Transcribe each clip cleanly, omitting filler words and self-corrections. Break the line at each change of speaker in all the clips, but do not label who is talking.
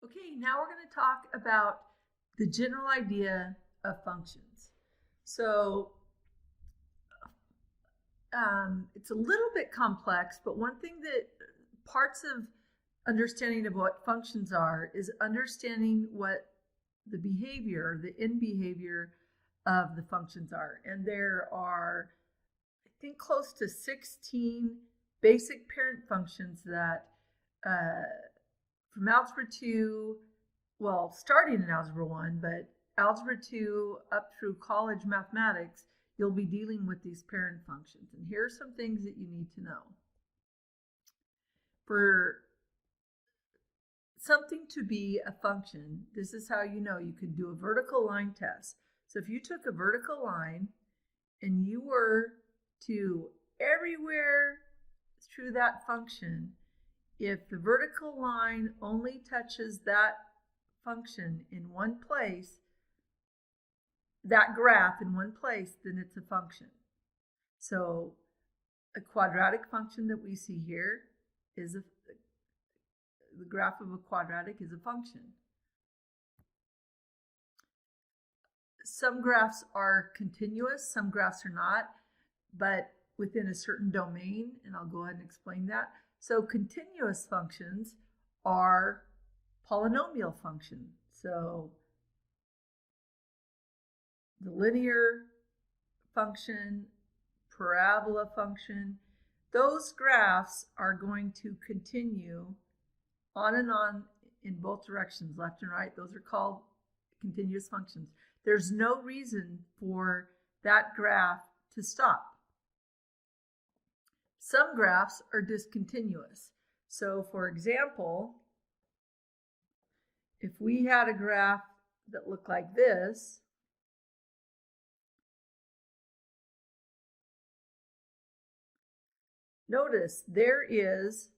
Okay, now we're going to talk about the general idea of functions. So it's a little bit complex, but one thing that parts of understanding of what functions are is understanding what the behavior, the end behavior of the functions are. And there are, I think, close to 16 basic parent functions that from Algebra 2, well, starting in Algebra 1, but Algebra 2 up through college mathematics, you'll be dealing with these parent functions. And here are some things that you need to know. For something to be a function, this is how you know. You can do a vertical line test. So if you took a vertical line and you were to everywhere through that function, if the vertical line only touches that function in one place, that graph in one place, then it's a function. So a quadratic function that we see here is the graph of a quadratic is a function. Some graphs are continuous, some graphs are not, but within a certain domain, and I'll go ahead and explain that. So continuous functions are polynomial functions. So the linear function, parabola function, those graphs are going to continue on and on in both directions, left and right. Those are called continuous functions. There's no reason for that graph to stop. Some graphs are discontinuous. So for example, if we had a graph that looked like this, notice there is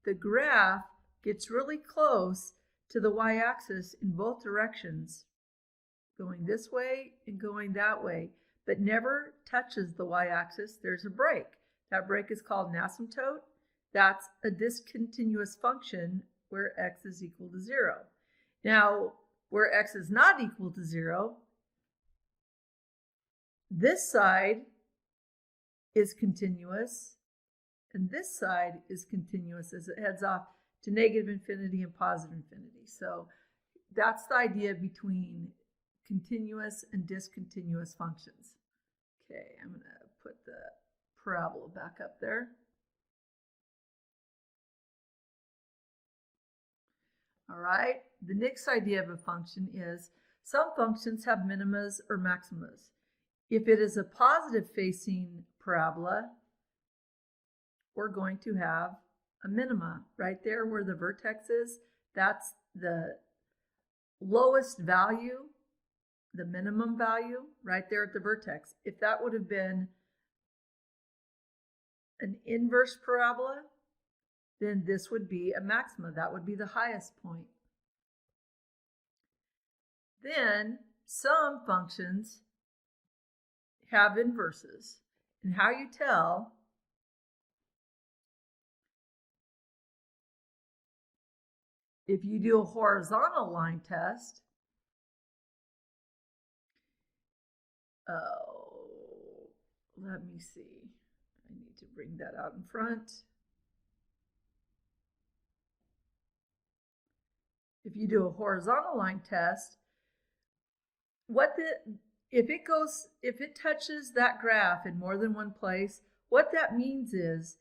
the graph gets really close to the y-axis in both directions, going this way and going that way, but never touches the y-axis. There's a break. That break is called an asymptote. That's a discontinuous function where x is equal to 0. Now, where x is not equal to 0, this side is continuous, and this side is continuous as it heads off to negative infinity and positive infinity. So that's the idea between continuous and discontinuous functions. Okay, I'm going to put the parabola back up there. All right, the next idea of a function is some functions have minimas or maximas. If it is a positive facing parabola, we're going to have a minima right there where the vertex is. That's the lowest value, the minimum value right there at the vertex. If that would have been an inverse parabola, then this would be a maxima. That would be the highest point. Then some functions have inverses. And how you tell if you do a horizontal line test, let me see. I need to bring that out in front. If you do a horizontal line test, if it touches that graph in more than one place, what that means is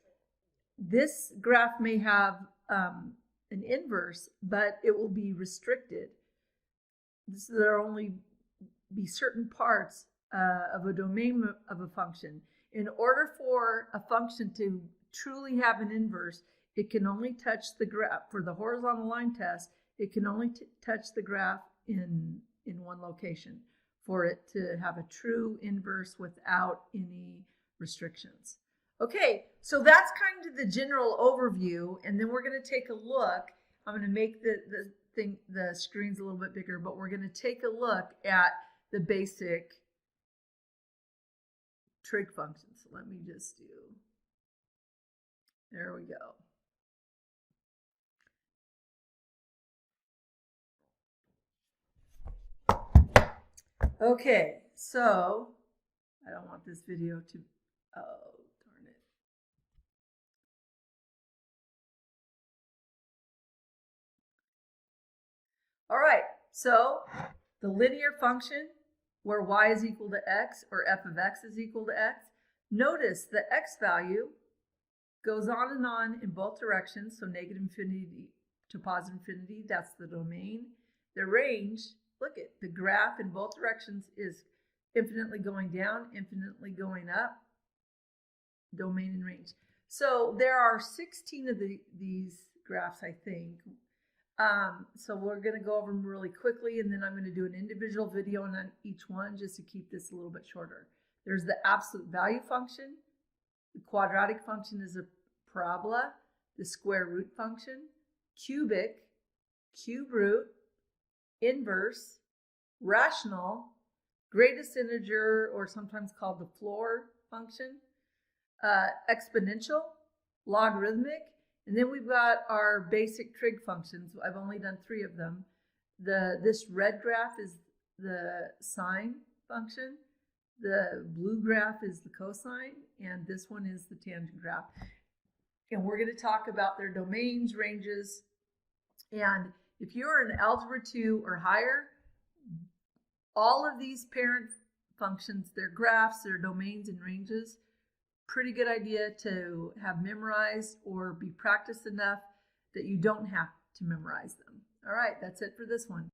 this graph may have an inverse, but it will be restricted. There will only be certain parts of a domain of a function. In order for a function to truly have an inverse, it can only touch the graph. For the horizontal line test, it can only touch the graph in one location for it to have a true inverse without any restrictions. Okay, so that's kind of the general overview, and then we're going to take a look. I'm going to make the screens a little bit bigger, but we're going to take a look at the basic trig functions. So let me just do There we go. Okay, so I don't want this video to, oh, darn it. All right, so the linear function where y is equal to x or f of x is equal to x, notice the x value goes on and on in both directions, so negative infinity to positive infinity, that's the domain. The range, look at the graph in both directions is infinitely going down, infinitely going up, domain and range. So there are 16 of these graphs, I think. So we're going to go over them really quickly, and then I'm going to do an individual video on each one just to keep this a little bit shorter. There's the absolute value function. The quadratic function is a parabola. The square root function, cubic, cube root, inverse, rational, greatest integer, or sometimes called the floor function, exponential, logarithmic, and then we've got our basic trig functions. I've only done 3 of them. This red graph is the sine function. The blue graph is the cosine, and this one is the tangent graph. And we're going to talk about their domains, ranges, and if you're in Algebra 2 or higher, all of these parent functions, their graphs, their domains and ranges, pretty good idea to have memorized or be practiced enough that you don't have to memorize them. All right, that's it for this one.